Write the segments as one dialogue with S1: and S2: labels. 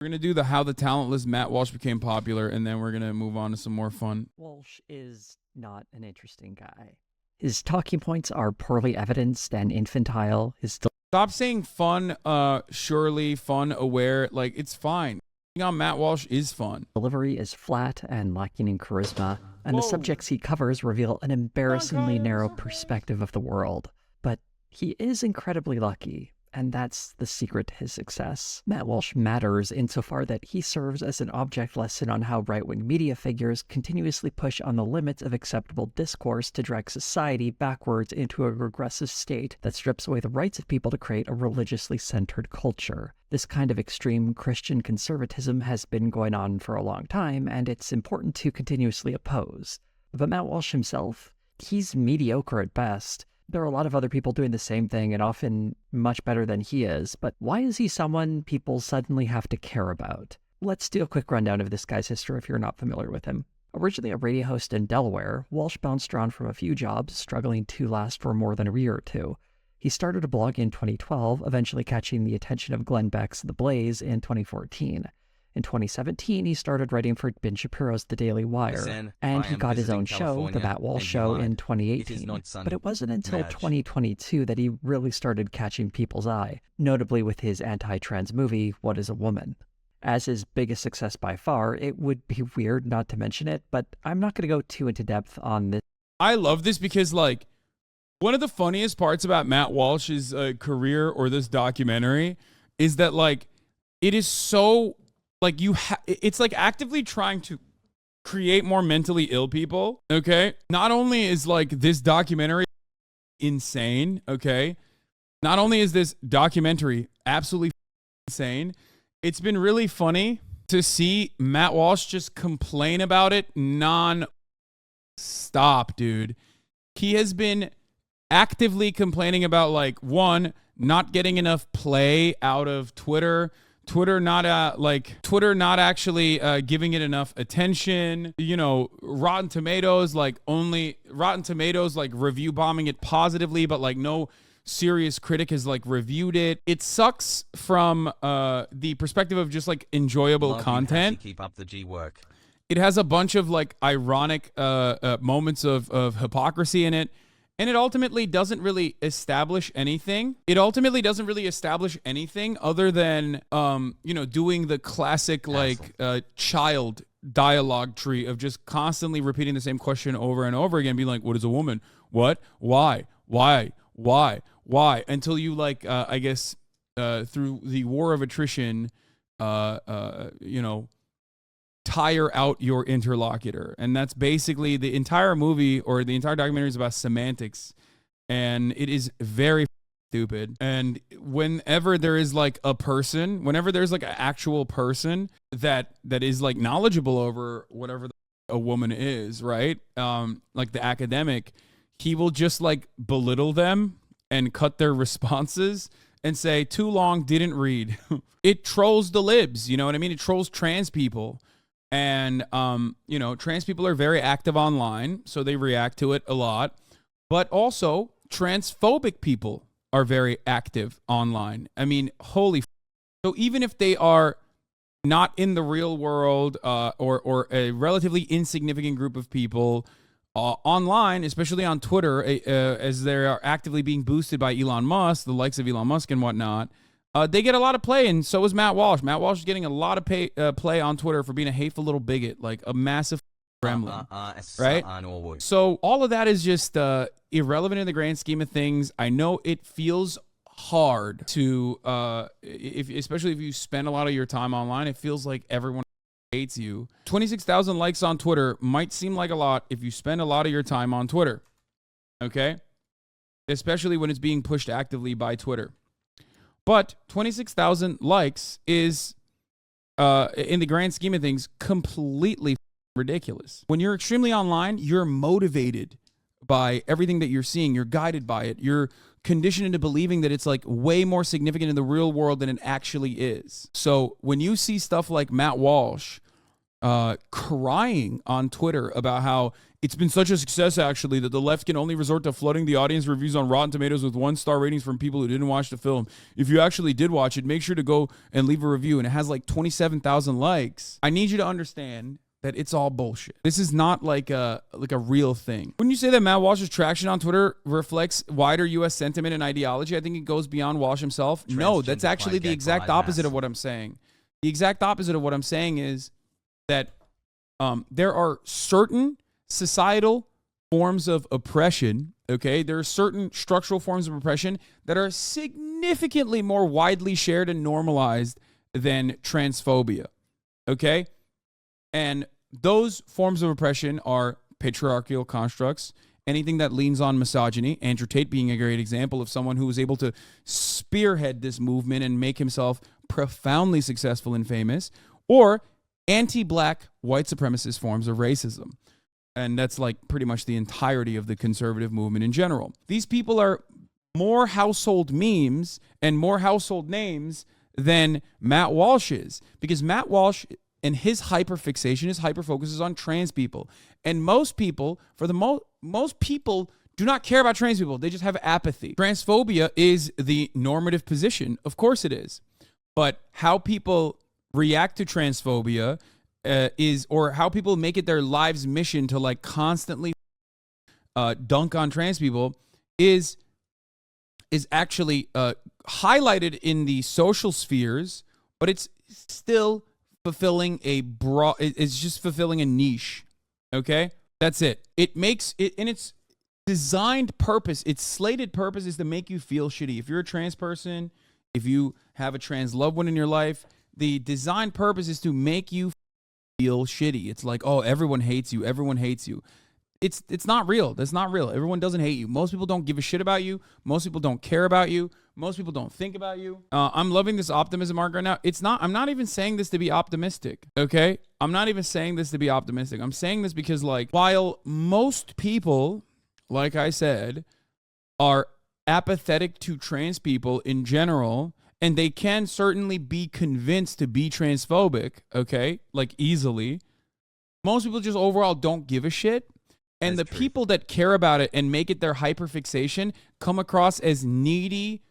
S1: We're going to do the how the talentless Matt Walsh became popular, and then we're going to move on to some more fun.
S2: Walsh is not an interesting guy. His talking points are poorly evidenced and infantile.
S1: Stop saying fun, surely, fun, aware. Like, it's fine. On Matt Walsh is fun.
S2: Delivery is flat and lacking in charisma, and the subjects he covers reveal an embarrassingly narrow perspective of the world. But he is incredibly lucky, and that's the secret to his success. Matt Walsh matters insofar that he serves as an object lesson on how right-wing media figures continuously push on the limits of acceptable discourse to drag society backwards into a regressive state that strips away the rights of people to create a religiously centered culture. This kind of extreme Christian conservatism has been going on for a long time, and it's important to continuously oppose. But Matt Walsh himself, he's mediocre at best. There are a lot of other people doing the same thing and often much better than he is, but why is he someone people suddenly have to care about? Let's do a quick rundown of this guy's history if you're not familiar with him. Originally a radio host in Delaware, Walsh bounced around from a few jobs, struggling to last for more than a year or two. He started a blog in 2012, eventually catching the attention of Glenn Beck's The Blaze in 2014. In 2017, he started writing for Ben Shapiro's The Daily Wire, and he got his own show, The Matt Walsh Show, in 2018. But it wasn't until 2022 that he really started catching people's eye, notably with his anti-trans movie, What is a Woman? As his biggest success by far, it would be weird not to mention it, but I'm not going to go too into depth on this.
S1: I love this because, like, one of the funniest parts about Matt Walsh's career or this documentary is that, like, it is so... like it's like actively trying to create more mentally ill people, okay? Not only is like this documentary insane, okay? Not only is this documentary absolutely insane, it's been really funny to see Matt Walsh just complain about it non-stop, dude. He has been actively complaining about, like, one, not getting enough play out of Twitter not actually giving it enough attention. You know, Rotten Tomatoes like review bombing it positively, but like no serious critic has like reviewed it. It sucks from the perspective of just like enjoyable content.
S3: Keep up the G work.
S1: It has a bunch of like ironic moments of hypocrisy in it. And it ultimately doesn't really establish anything. Other than, doing the classic, like, child dialogue tree of just constantly repeating the same question over and over again, being like, what is a woman? What? Why? Until you, like, through the war of attrition, tire out your interlocutor. And that's basically the entire movie, or the entire documentary is about semantics, and it is very stupid. And whenever there's like an actual person that is like knowledgeable over whatever a woman is, right? Like the academic, he will just like belittle them and cut their responses and say, too long, didn't read. It trolls the libs, you know what I mean? It trolls trans people. And, trans people are very active online, so they react to it a lot. But also, transphobic people are very active online. I mean, so even if they are not in the real world or a relatively insignificant group of people online, especially on Twitter, as they are actively being boosted by Elon Musk, the likes of Elon Musk and whatnot, they get a lot of play, and so is Matt Walsh. Matt Walsh is getting a lot of play on Twitter for being a hateful little bigot, like a massive gremlin, right? So all of that is just irrelevant in the grand scheme of things. I know it feels hard to, especially if you spend a lot of your time online, it feels like everyone hates you. 26,000 likes on Twitter might seem like a lot if you spend a lot of your time on Twitter, okay? Especially when it's being pushed actively by Twitter. But 26,000 likes is, in the grand scheme of things, completely ridiculous. When you're extremely online, you're motivated by everything that you're seeing. You're guided by it. You're conditioned into believing that it's like way more significant in the real world than it actually is. So when you see stuff like Matt Walsh crying on Twitter about how it's been such a success, actually, that the left can only resort to flooding the audience reviews on Rotten Tomatoes with 1-star ratings from people who didn't watch the film. If you actually did watch it, make sure to go and leave a review. And it has like 27,000 likes. I need you to understand that it's all bullshit. This is not like a real thing. When you say that Matt Walsh's traction on Twitter reflects wider U.S. sentiment and ideology, I think it goes beyond Walsh himself. No, that's actually the exact opposite of what I'm saying. The exact opposite of what I'm saying is that there are certain societal forms of oppression, okay? There are certain structural forms of oppression that are significantly more widely shared and normalized than transphobia, okay? And those forms of oppression are patriarchal constructs, anything that leans on misogyny, Andrew Tate being a great example of someone who was able to spearhead this movement and make himself profoundly successful and famous, or anti-black white supremacist forms of racism. And that's like pretty much the entirety of the conservative movement in general. These people are more household memes and more household names than Matt Walsh is, because Matt Walsh and his hyperfixation, his hyperfocus on trans people. And most people, for the most people do not care about trans people. They just have apathy. Transphobia is the normative position. Of course it is. But how people react to transphobia or how people make it their life's mission to like constantly dunk on trans people is actually highlighted in the social spheres, but it's still fulfilling it's just fulfilling a niche. Okay, that's it. It makes it, and its designed purpose, its slated purpose is to make you feel shitty. If you're a trans person, if you have a trans loved one in your life, the design purpose is to make you feel shitty. It's like, oh, everyone hates you. Everyone hates you. It's not real. That's not real. Everyone doesn't hate you. Most people don't give a shit about you. Most people don't care about you. Most people don't think about you. I'm loving this optimism arc right now. I'm not even saying this to be optimistic. Okay? I'm not even saying this to be optimistic. I'm saying this because, like, while most people, like I said, are apathetic to trans people in general, and they can certainly be convinced to be transphobic, okay, like easily, most people just overall don't give a shit. And the people that care about it and make it their hyperfixation come across as needy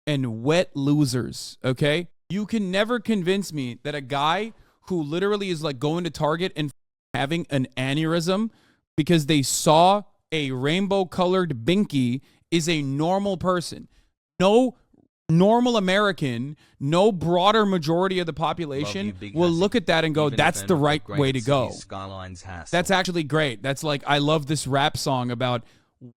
S1: and wet losers, okay? You can never convince me that a guy who literally is like going to Target and having an aneurysm because they saw a rainbow-colored binky is a normal person. No normal American, no broader majority of the population will look at that and go, that's the right way to go. That's actually great. That's like, I love this rap song about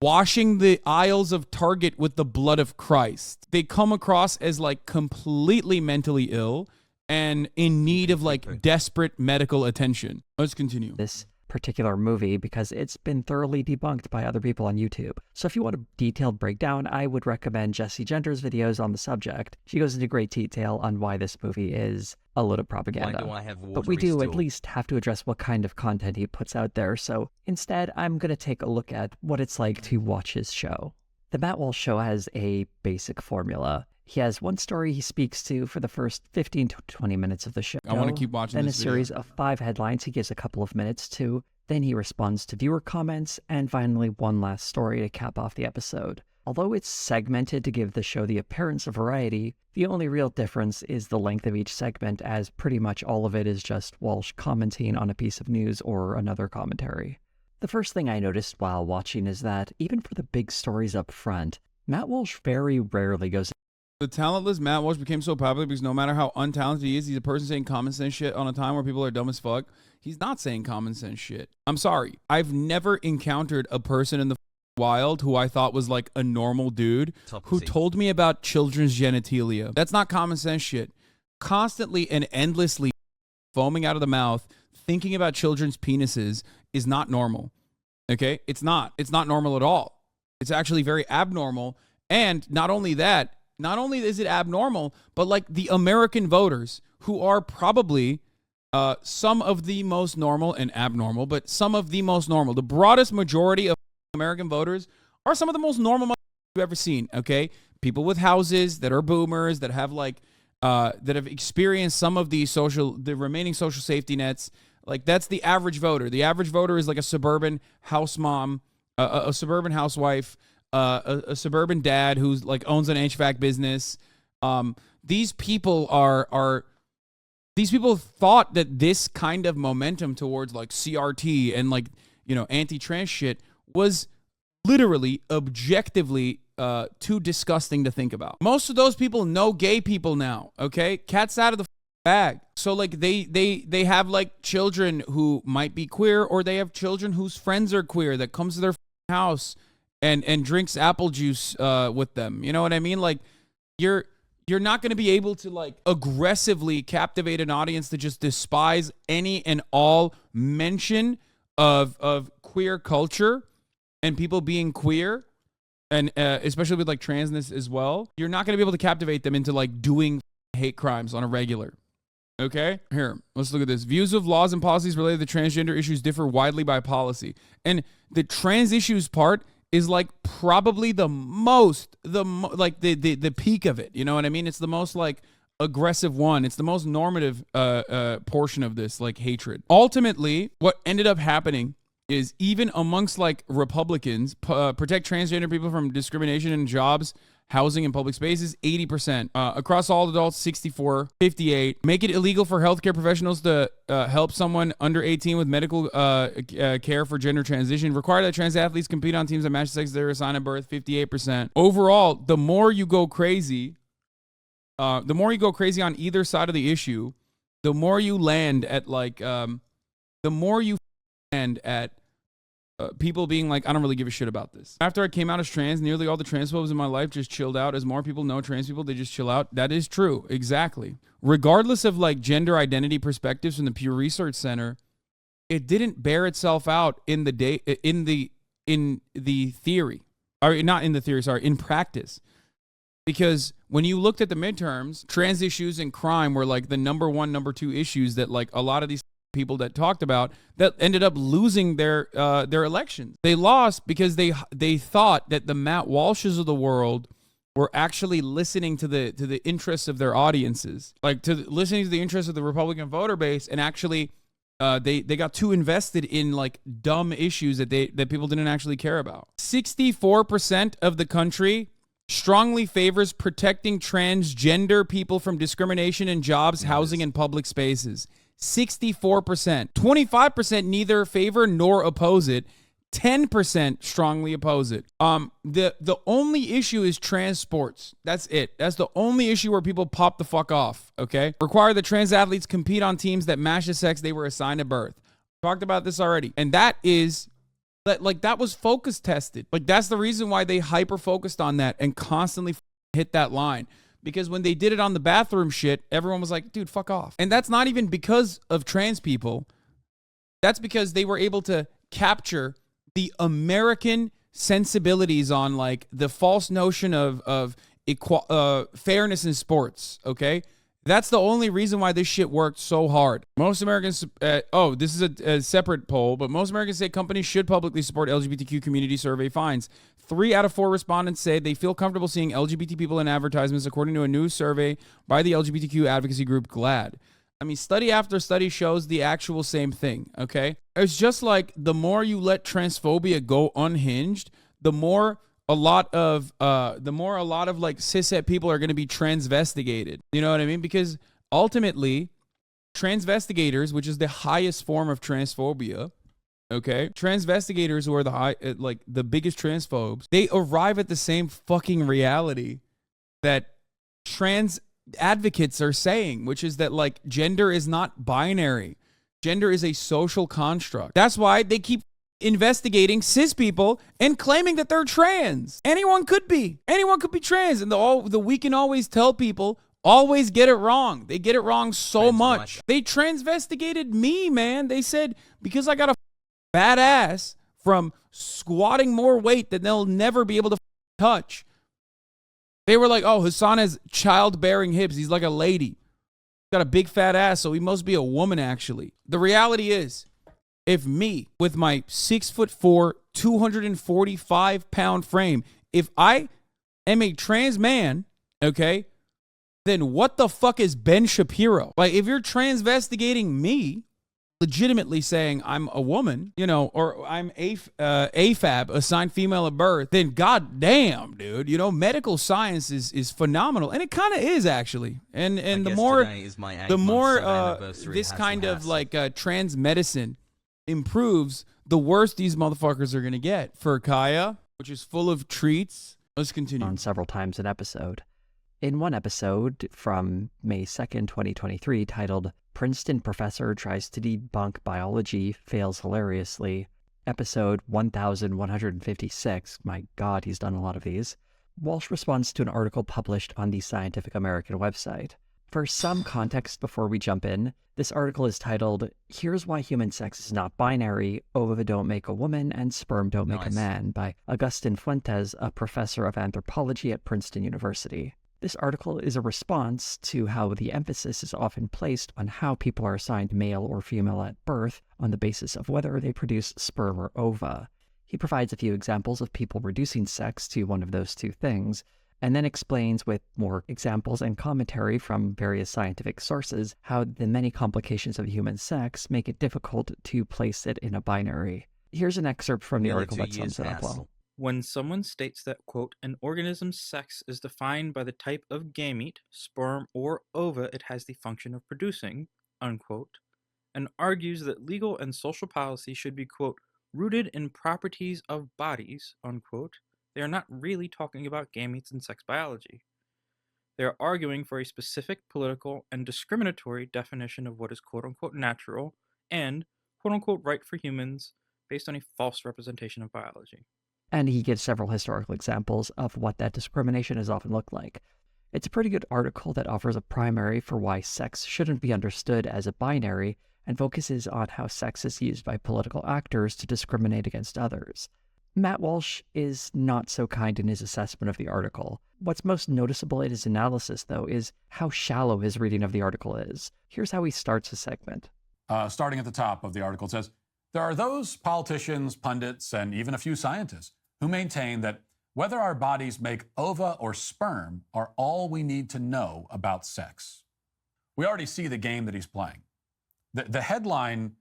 S1: washing the aisles of Target with the blood of Christ. They come across as like completely mentally ill and in need of like desperate medical attention. Let's continue.
S2: This particular movie because it's been thoroughly debunked by other people on YouTube. So if you want a detailed breakdown, I would recommend Jessie Gender's videos on the subject. She goes into great detail on why this movie is a load of propaganda. But we do at least have to address what kind of content he puts out there, so instead I'm going to take a look at what it's like to watch his show. The Matt Walsh Show has a basic formula. He has one story he speaks to for the first 15 to 20 minutes of the show.
S1: I want to keep watching
S2: then
S1: this
S2: a series of 5 headlines he gives a couple of minutes to. Then he responds to viewer comments, and finally one last story to cap off the episode. Although it's segmented to give the show the appearance of variety, the only real difference is the length of each segment, as pretty much all of it is just Walsh commenting on a piece of news or another commentary. The first thing I noticed while watching is that, even for the big stories up front, Matt Walsh very rarely goes.
S1: The talentless Matt Walsh became so popular because no matter how untalented he is, he's a person saying common sense shit on a time where people are dumb as fuck. He's not saying common sense shit. I'm sorry. I've never encountered a person in the wild who I thought was like a normal dude who told me about children's genitalia. That's not common sense shit. Constantly and endlessly foaming out of the mouth, thinking about children's penises is not normal. Okay? It's not normal at all. It's actually very abnormal. And not only that, not only is it abnormal, but like the American voters, who are probably some of the most normal and abnormal, but some of the most normal. The broadest majority of American voters are some of the most normal you've ever seen, okay? People with houses that are boomers, that have like, that have experienced some of the remaining social safety nets, Like, that's the average voter. The average voter is like a suburban house mom, a suburban housewife, a suburban dad who's like owns an HVAC business. These people these people thought that this kind of momentum towards like CRT and like, you know, anti-trans shit was literally objectively too disgusting to think about. Most of those people know gay people now, okay? Cat's out of the bag. So like they have like children who might be queer, or they have children whose friends are queer that comes to their house and drinks apple juice with them. You know what I mean? Like you're not going to be able to like aggressively captivate an audience to just despise any and all mention of queer culture and people being queer, and especially with like transness as well. You're not going to be able to captivate them into like doing hate crimes on a regular. Okay, here, let's look at this. Views of laws and policies related to transgender issues differ widely by policy. And the trans issues part is like probably the peak of it. You know what I mean? It's the most like aggressive one. It's the most normative portion of this like hatred. Ultimately, what ended up happening is even amongst like Republicans, protect transgender people from discrimination in jobs, housing, and public spaces, 80%. Across all adults, 64, 58. Make it illegal for healthcare professionals to help someone under 18 with medical care for gender transition. Require that trans athletes compete on teams that match the sex they're assigned at birth, 58%. Overall, the more you go crazy on either side of the issue, the more you land at like, people being like, I don't really give a shit about this. After I came out as trans, nearly all the transphobes in my life just chilled out. As more people know trans people, they just chill out. That is true. Exactly. Regardless of like gender identity perspectives from the Pew Research Center, it didn't bear itself out in the theory. Or not in the theory, sorry, in practice. Because when you looked at the midterms, trans issues and crime were like the number one, number two issues that like a lot of these people that talked about that ended up losing their elections. They lost because they thought that the Matt Walshes of the world were actually listening to the interests of their audiences, like listening to the interests of the Republican voter base, and actually they got too invested in like dumb issues that people didn't actually care about. 64% of the country strongly favors protecting transgender people from discrimination in jobs, housing, and public spaces. 64%. 25% neither favor nor oppose it. 10% strongly oppose it. The only issue is trans sports. That's it. That's the only issue where people pop the fuck off, okay? Require that trans athletes compete on teams that match the sex they were assigned at birth. Talked about this already. And that was focus tested. Like, that's the reason why they hyper focused on that and constantly hit that line. Because when they did it on the bathroom shit, everyone was like, dude, fuck off. And that's not even because of trans people. That's because they were able to capture the American sensibilities on like the false notion of fairness in sports, okay? That's the only reason why this shit worked so hard. Most Americans, this is a separate poll, but most Americans say companies should publicly support LGBTQ community. Survey finds 3 out of 4 respondents say they feel comfortable seeing LGBT people in advertisements, according to a new survey by the LGBTQ advocacy group GLAAD. I mean, study after study shows the actual same thing, okay? It's just like the more you let transphobia go unhinged, the more a lot of like cishet people are going to be transvestigated. You know what I mean? Because ultimately, transvestigators, which is the highest form of transphobia, okay? Transvestigators, who are the biggest transphobes, they arrive at the same fucking reality that trans advocates are saying, which is that like gender is not binary. Gender is a social construct. That's why they keep investigating cis people and claiming that they're trans. Anyone could be trans. And we can always tell people, always get it wrong. They get it wrong so much. They transvestigated me, man. They said, because I got a fat ass from squatting more weight than they'll never be able to touch. They were like, oh, Hasan has childbearing hips. He's like a lady. Got a big fat ass, so he must be a woman, actually. The reality is, if me, with my 6'4", 245-pound frame, if I am a trans man, okay, then what the fuck is Ben Shapiro? Like, if you're transvestigating me, legitimately saying I'm a woman, or I'm AFAB, assigned female at birth, then goddamn, dude, medical science is phenomenal, and it kind of is actually. And the more this kind of like trans medicine improves, the worse these motherfuckers are gonna get. For Kaya, which is full of treats. Let's continue.
S2: On several times an episode. In one episode from May 2nd, 2023, titled Princeton Professor Tries to Debunk Biology, Fails Hilariously, episode 1156, my god, he's done a lot of these, Walsh responds to an article published on the Scientific American website. For some context before we jump in, this article is titled, Here's Why Human Sex is Not Binary, Ova Don't Make a Woman, and Sperm Don't Make a Man, by Agustin Fuentes, a professor of anthropology at Princeton University. This article is a response to how the emphasis is often placed on how people are assigned male or female at birth on the basis of whether they produce sperm or ova. He provides a few examples of people reducing sex to one of those two things, and then explains with more examples and commentary from various scientific sources how the many complications of human sex make it difficult to place it in a binary. Here's an excerpt from the article that sums it up well.
S3: When someone states that, quote, an organism's sex is defined by the type of gamete, sperm, or ova it has the function of producing, unquote, and argues that legal and social policy should be, quote, rooted in properties of bodies, unquote, they are not really talking about gametes and sex biology. They are arguing for a specific political and discriminatory definition of what is, quote unquote, natural and, quote unquote, right for humans based on a false representation of biology.
S2: And he gives several historical examples of what that discrimination has often looked like. It's a pretty good article that offers a primary for why sex shouldn't be understood as a binary and focuses on how sex is used by political actors to discriminate against others. Matt Walsh is not so kind in his assessment of the article. What's most noticeable in his analysis, though, is how shallow his reading of the article is. Here's how he starts his segment.
S4: Starting at the top of the article, it says, there are those politicians, pundits, and even a few scientists who maintain that whether our bodies make ova or sperm are all we need to know about sex. We already see the game that he's playing. The headline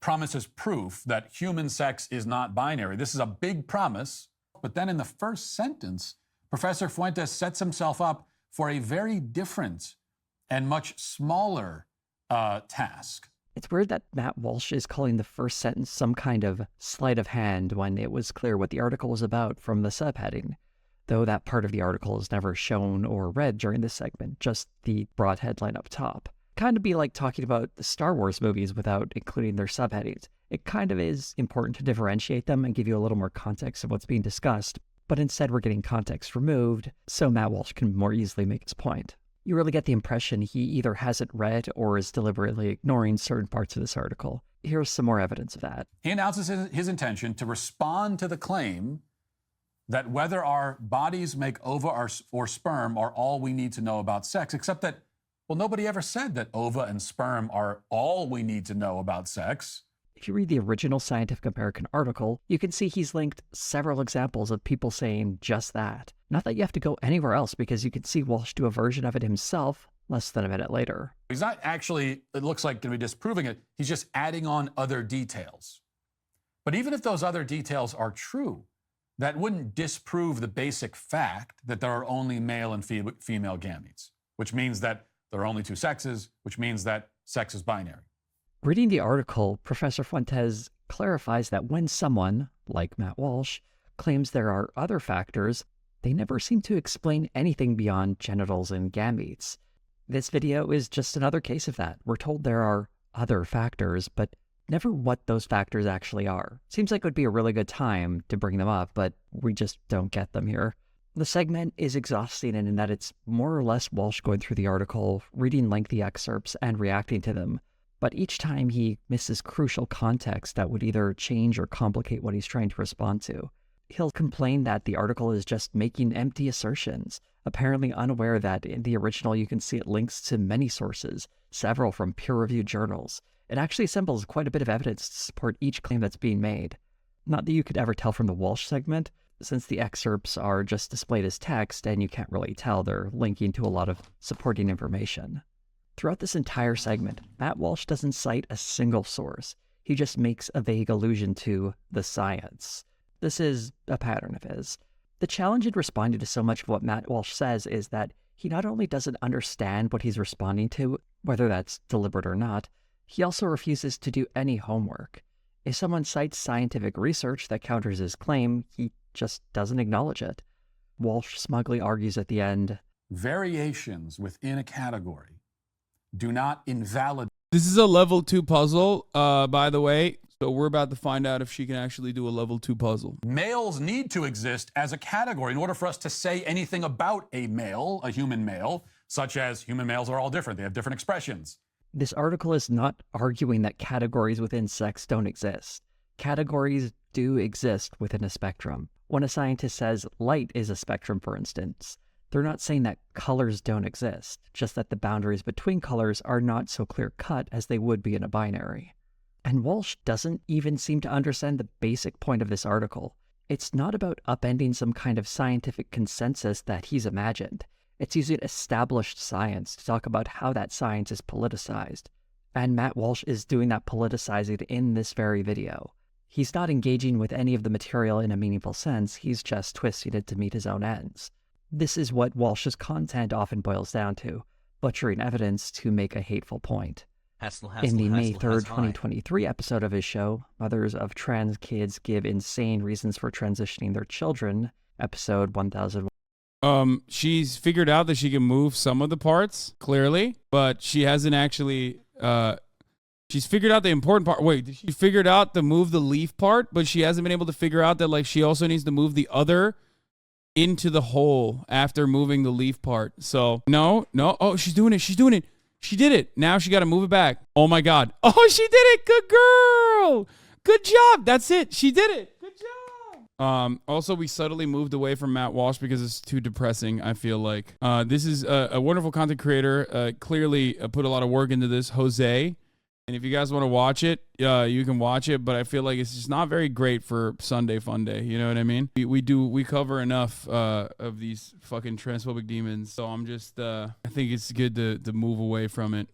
S4: promises proof that human sex is not binary. This is a big promise, but then in the first sentence, Professor Fuentes sets himself up for a very different and much smaller task.
S2: It's weird that Matt Walsh is calling the first sentence some kind of sleight of hand when it was clear what the article was about from the subheading, though that part of the article is never shown or read during this segment, just the broad headline up top. Kind of be like talking about the Star Wars movies without including their subheadings. It kind of is important to differentiate them and give you a little more context of what's being discussed, but instead we're getting context removed so Matt Walsh can more easily make his point. You really get the impression he either hasn't read or is deliberately ignoring certain parts of this article. Here's some more evidence of that.
S4: He announces his intention to respond to the claim that whether our bodies make ova or sperm are all we need to know about sex, except that, well, nobody ever said that ova and sperm are all we need to know about sex.
S2: If you read the original Scientific American article, you can see he's linked several examples of people saying just that. Not that you have to go anywhere else, because you can see Walsh do a version of it himself less than a minute later.
S4: He's not actually, it looks like, going to be disproving it. He's just adding on other details. But even if those other details are true, that wouldn't disprove the basic fact that there are only male and female gametes, which means that there are only two sexes, which means that sex is binary.
S2: Reading the article, Professor Fuentes clarifies that when someone, like Matt Walsh, claims there are other factors, they never seem to explain anything beyond genitals and gametes. This video is just another case of that. We're told there are other factors, but never what those factors actually are. Seems like it would be a really good time to bring them up, but we just don't get them here. The segment is exhausting in that it's more or less Walsh going through the article, reading lengthy excerpts, and reacting to them. But each time he misses crucial context that would either change or complicate what he's trying to respond to. He'll complain that the article is just making empty assertions, apparently unaware that in the original you can see it links to many sources, several from peer-reviewed journals. It actually assembles quite a bit of evidence to support each claim that's being made. Not that you could ever tell from the Walsh segment, since the excerpts are just displayed as text and you can't really tell they're linking to a lot of supporting information. Throughout this entire segment, Matt Walsh doesn't cite a single source. He just makes a vague allusion to the science. This is a pattern of his. The challenge in responding to so much of what Matt Walsh says is that he not only doesn't understand what he's responding to, whether that's deliberate or not, he also refuses to do any homework. If someone cites scientific research that counters his claim, he just doesn't acknowledge it. Walsh smugly argues at the end,
S4: variations within a category do not invalidate.
S1: This is a level 2 puzzle, by the way. So we're about to find out if she can actually do a level 2 puzzle.
S4: Males need to exist as a category in order for us to say anything about a male, a human male, such as human males are all different. They have different expressions.
S2: This article is not arguing that categories within sex don't exist. Categories do exist within a spectrum. When a scientist says light is a spectrum, for instance, they're not saying that colors don't exist, just that the boundaries between colors are not so clear-cut as they would be in a binary. And Walsh doesn't even seem to understand the basic point of this article. It's not about upending some kind of scientific consensus that he's imagined. It's using established science to talk about how that science is politicized. And Matt Walsh is doing that politicizing in this very video. He's not engaging with any of the material in a meaningful sense, he's just twisting it to meet his own ends. This is what Walsh's content often boils down to, butchering evidence to make a hateful point. In the May 3rd, 2023 episode of his show, Mothers of Trans Kids Give Insane Reasons for Transitioning Their Children, episode 1001.
S1: She's figured out that she can move some of the parts, clearly, but she hasn't actually, she's figured out the important part. Wait, she figured out to move the leaf part, but she hasn't been able to figure out that, like, she also needs to move the other into the hole after moving the leaf part. So, no. Oh, she's doing it. She did it. Now she got to move it back. Oh my God. Oh, she did it. Good girl. Good job. That's it. She did it. Good job. Also, we subtly moved away from Matt Walsh because it's too depressing, I feel like. This is a wonderful content creator. Clearly put a lot of work into this, José. And if you guys want to watch it, you can watch it. But I feel like it's just not very great for Sunday Fun Day. You know what I mean? We cover enough of these fucking transphobic demons. So I'm just, I think it's good to move away from it.